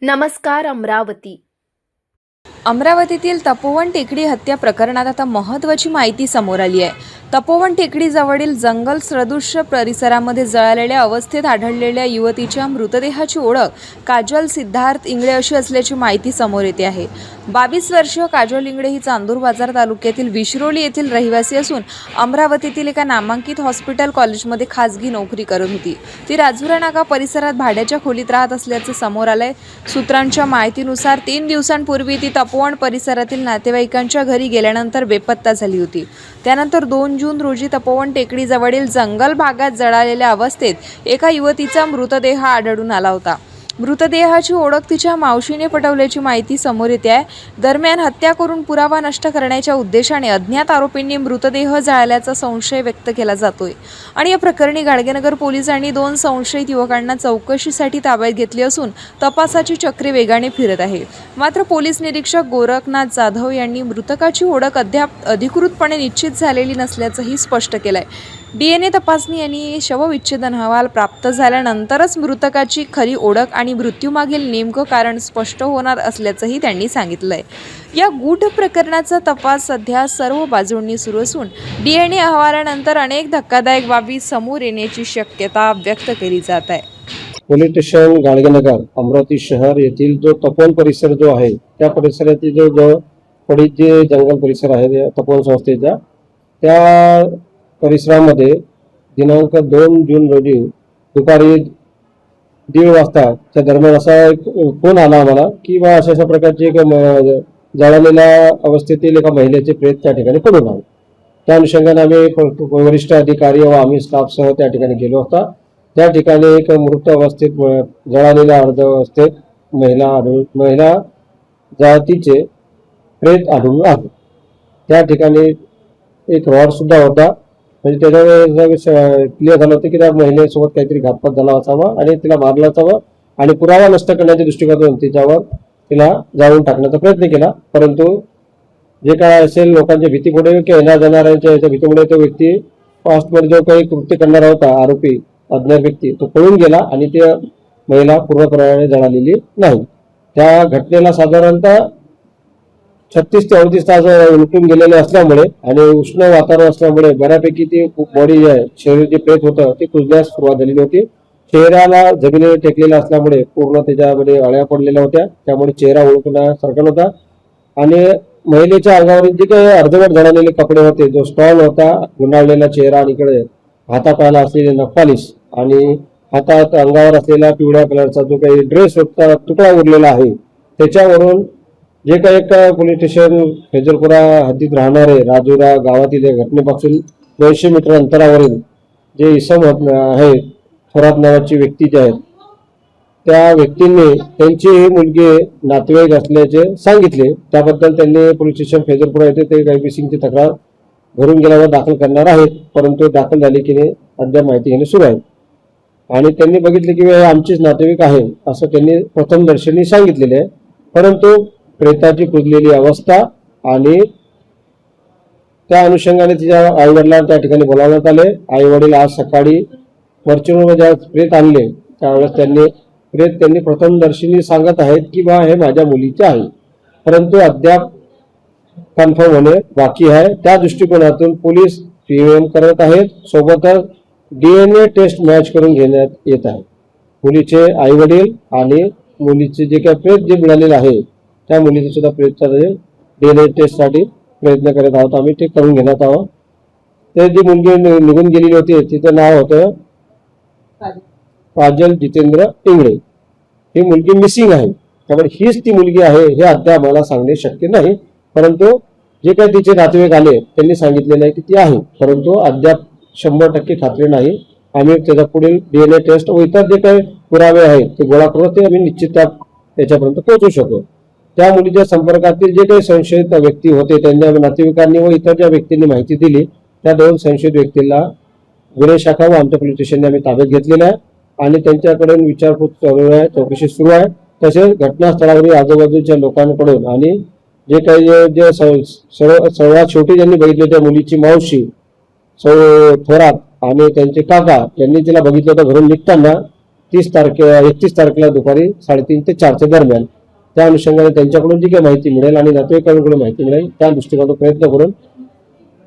नमस्कार अमरावती. अमरावतीतील तपोवन टेकडी हत्या प्रकरणात आता महत्त्वाची माहिती समोर आली आहे. तपोवन टेकडीजवळील जंगल सदृश्य परिसरामध्ये जळालेल्या अवस्थेत आढळलेल्या युवतीच्या मृतदेहाची ओळख काजल सिद्धार्थ इंगळे अशी असल्याची माहिती समोर येते आहे. 22 वर्षीय काजल इंगळे ही चांदूर बाजार तालुक्यातील विश्रोली येथील रहिवासी असून अमरावतीतील एका नामांकित हॉस्पिटल कॉलेजमध्ये खासगी नोकरी करत होती. ती राजुरा नाका परिसरात भाड्याच्या खोलीत राहत असल्याचे समोर आलंय. सूत्रांच्या माहितीनुसार 3 दिवसांपूर्वी ती तपोवन परिसरातील नातेवाईकांच्या घरी गेल्यानंतर बेपत्ता झाली होती. त्यानंतर 2 जून रोजी तपोवन टेकडीजवळील जंगल भागात जळालेल्या अवस्थेत एका युवतीचा मृतदेह आढळून आला होता. मृतदेहाची ओळख तिच्या मावशीने पटवल्याची माहिती समोर येते आहे. दरम्यान हत्या करून पुरावा नष्ट करण्याच्या उद्देशाने अज्ञात आरोपींनी मृतदेह जाळल्याचा संशय व्यक्त केला जातोय आणि या प्रकरणी गाडगेनगर पोलिसांनी 2 संशयित युवकांना चौकशीसाठी ताब्यात घेतले असून तपासाची चक्रे वेगाने फिरत आहे. मात्र पोलीस निरीक्षक गोरखनाथ जाधव यांनी मृतकाची ओळख अद्याप अधिकृतपणे निश्चित झालेली नसल्याचंही स्पष्ट केलंय. DNA तपासणी आणि शवविच्छेदन अहवाल प्राप्त झाल्यानंतरच मृतकाची खरी ओळख आणि मृत्यूमागील नेमकं कारण स्पष्ट होणार असल्याचंही त्यांनी सांगितलंय. या गूढ प्रकरणाचा तपास सध्या सर्व बाजूंनी सुरू असून DNA अहवालानंतर अनेक धक्कादायक बाबी समोर येण्याची शक्यता व्यक्त केली जात आहे. पोलीस स्टेशन गाडगेनगर अमरावती शहर येथील जो तपोवन परिसर जो आहे त्या परिसरातील जो पडीत जे जंगल परिसर आहे तपोवन संस्थेचा त्या परिसरामध्ये दिनांक 2 जून रोजी दुपारी 1:30 वाजताच्या दरम्यान असा एक फोन आला आम्हाला की बा अशा प्रकारचे एक जळालेल्या अवस्थेतील एका महिलेचे प्रेत त्या ठिकाणी पडून आले. त्या अनुषंगाने आम्ही वरिष्ठ अधिकारी व आम्ही स्टाफसह त्या ठिकाणी गेलो होता. त्या ठिकाणी एक मृत अवस्थेत जळालेल्या अर्ध अवस्थेत महिला जातीचे प्रेत आढळून आले. त्या ठिकाणी एक रॉड सुद्धा होता. म्हणजे त्याच्यावर क्लिअर झालं होतं की त्या महिलेसोबत काहीतरी घातपात झाला असावा आणि तिला मारला असावा आणि पुरावा नष्ट करण्याच्या दृष्टिकोनातून तिला जाळून टाकण्याचा प्रयत्न केला. परंतु जे काय असेल लोकांच्या भीतीमुळे किंवा येणार जाणाऱ्यांच्या याच्या भीतीमुळे तो व्यक्ती फास्टमध्ये जो काही कृत्य करणारा होता आरोपी अज्ञात व्यक्ती तो पळून गेला आणि ती महिला पूर्णपणे जळालेली नाही. त्या घटनेला साधारणतः 36 ते 38 तास उलटून गेलेले असल्यामुळे आणि उष्ण वातावरण असल्यामुळे बऱ्यापैकी ती बॉडी जे आहे शरीर जे प्रेत होतं ते कुजण्यास सुरुवात झालेली होती. चेहऱ्याला जमिनीवर टेकलेला असल्यामुळे पूर्ण त्याच्यामध्ये अळ्या पडलेल्या होत्या. त्यामुळे चेहरा ओळखण्यासारखा नव्हता आणि महिलेच्या अंगावरील जे काही अर्धवट जळालेले कपडे होते जो स्टॉल होता गुंडाळलेला चेहरा आणि इकडे हातापायाला असलेले नखपालिश आणि हातात अंगावर असलेला पिवळ्या कलरचा जो काही ड्रेस होता तुकडा उरलेला आहे त्याच्यावरून जे काही एक पोलीस स्टेशन फेजलपुरा हद्दीत राहणारे राजुरा गावातील घटनेपासून 200 मीटर अंतरावरील जे इसम आहे थोरात नावाची व्यक्ती जे आहेत त्या व्यक्तींनी त्यांची मुलगी नातेवाईक असल्याचे सांगितले. त्याबद्दल त्यांनी पोलीस स्टेशन फेजलपुरा येथे ते काही मिसिंगची तक्रार घरून गेल्यावर दाखल करणार आहेत. परंतु दाखल झाली की नाही अद्याप माहिती घेणे सुरू आहे आणि त्यांनी बघितले की आमचीच नातेवाईक आहे असं त्यांनी प्रथमदर्शनी सांगितलेले आहे. परंतु प्रेताची कुजलेली अवस्था आणि त्या अनुषंगाने तिच्या आईवडिलांना त्या ठिकाणी बोलावण्यात आले. आईवडील आज सकाळी फॉर्च्युनर ज्या प्रेत आणले त्यावेळेस त्यांनी प्रथमदर्शनी सांगत आहेत की बा हे माझ्या मुलीचे आहे. परंतु अद्याप कन्फर्म होणे बाकी आहे. त्या दृष्टिकोनातून पोलीस पीएम करत आहेत. सोबतच DNA टेस्ट मॅच करून घेण्यात येत आहे. मुलीचे आईवडील आणि मुलीचे जे काही प्रेत जे मिळालेले आहे त्या मुलीचे सुद्धा प्रेतचा DNA टेस्टसाठी प्रयत्न करत आहोत. आम्ही ते करून घेण्यात आहोत. ते जी मुलगी निघून गेलेली होती तिचं नाव होतं काजल जितेंद्र इंगळे. ही मुलगी मिसिंग आहे. त्यामुळे हीच ती मुलगी आहे हे अद्याप मला सांगणे शक्य नाही. परंतु जे काही तिचे नातेवाईक आले त्यांनी सांगितलेलं आहे की ती आहे. परंतु अद्याप 100% खात्री नाही. आम्ही त्याचा पुढील DNA टेस्ट व इतर जे काही पुरावे आहेत ते गोळा करून ते आम्ही निश्चित त्याच्यापर्यंत पोहोचू शकतो. त्या मुलीच्या संपर्कातील जे काही संशयित व्यक्ती होते त्यांच्या नातेवाईकांनी व इतर ज्या व्यक्तींनी माहिती दिली त्या 2 संशयित व्यक्तीला गुन्हे शाखा व आमच्या पोलीस स्टेशनने आम्ही ताब्यात घेतलेला आहे आणि त्यांच्याकडून विचारपूस चालू आहे, चौकशी सुरू आहे. तसेच घटनास्थळावरील आजूबाजूच्या लोकांकडून आणि जे काही जे सर्वात शेवटी ज्यांनी बघितले त्या मुलीची मावशी थोरात आणि त्यांचे काका यांनी तिला बघितलं होतं घरून निघताना 31 तारखेला दुपारी 3:30 ते 4च्या दरम्यान त्या अनुषंगाने त्यांच्याकडून जी काही माहिती मिळेल आणि नातेवाईकांकडून माहिती मिळेल त्या दृष्टिकोनातून प्रयत्न करून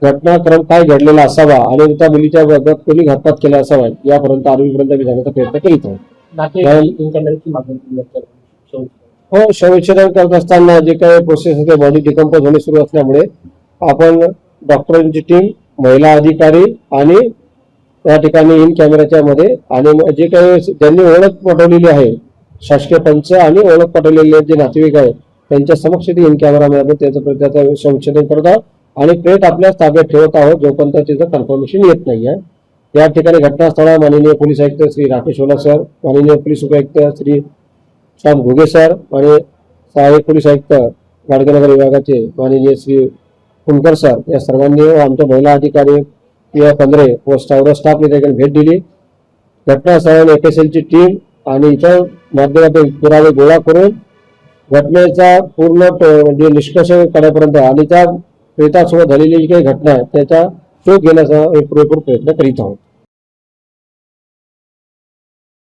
घटनाक्रम काय घडलेला असावा आणि त्या मुलीच्या बाबत कोणी घातपात केला असावा यापर्यंत आरोपीपर्यंत मी जाण्याचा प्रयत्न करीत आहोत. हो, शवविच्छेदन करत असताना जे काही प्रोसेस होते बॉडी डिकम्पोज होणे सुरू असल्यामुळे आपण डॉक्टरांची टीम, महिला अधिकारी आणि त्या ठिकाणी इन कॅमेऱ्याच्या मध्ये आणि जे काही ज्यांनी ओळख पटवलेली आहे शासकीय पंच आणि ओळख पटवलेले जे नातेवाईक आहेत त्यांच्या समक्ष इन कॅमेरामध्ये त्याचं शवविच्छेदन करत आहोत आणि प्रेत आपल्या ताब्यात ठेवत आहोत जोपर्यंत त्याचं कन्फर्मेशन येत नाही आहे. या ठिकाणी घटनास्थळावर माननीय पोलीस आयुक्त श्री राकेश ओला सर, माननीय पोलीस उपायुक्त श्री श्याम घुगे सर आणि सहाय्यक पोलीस आयुक्त गाडगेनगर विभागाचे माननीय श्री कुमकर सर या सर्वांनी आमच्या महिला अधिकारी पी.आय. पंधरे व स्टाफने त्या भेट दिली. घटनास्थळावर FSLची टीम आणि इतर माध्यमातून पुरावे गोळा करून घटनेचा पूर्ण म्हणजे निष्कर्ष काढण्यापर्यंत आणि त्या प्रेतासोबत झालेली जी काही घटना आहे त्याचा शोध घेण्याचा एक पुरेपूर प्रयत्न करीत आहोत.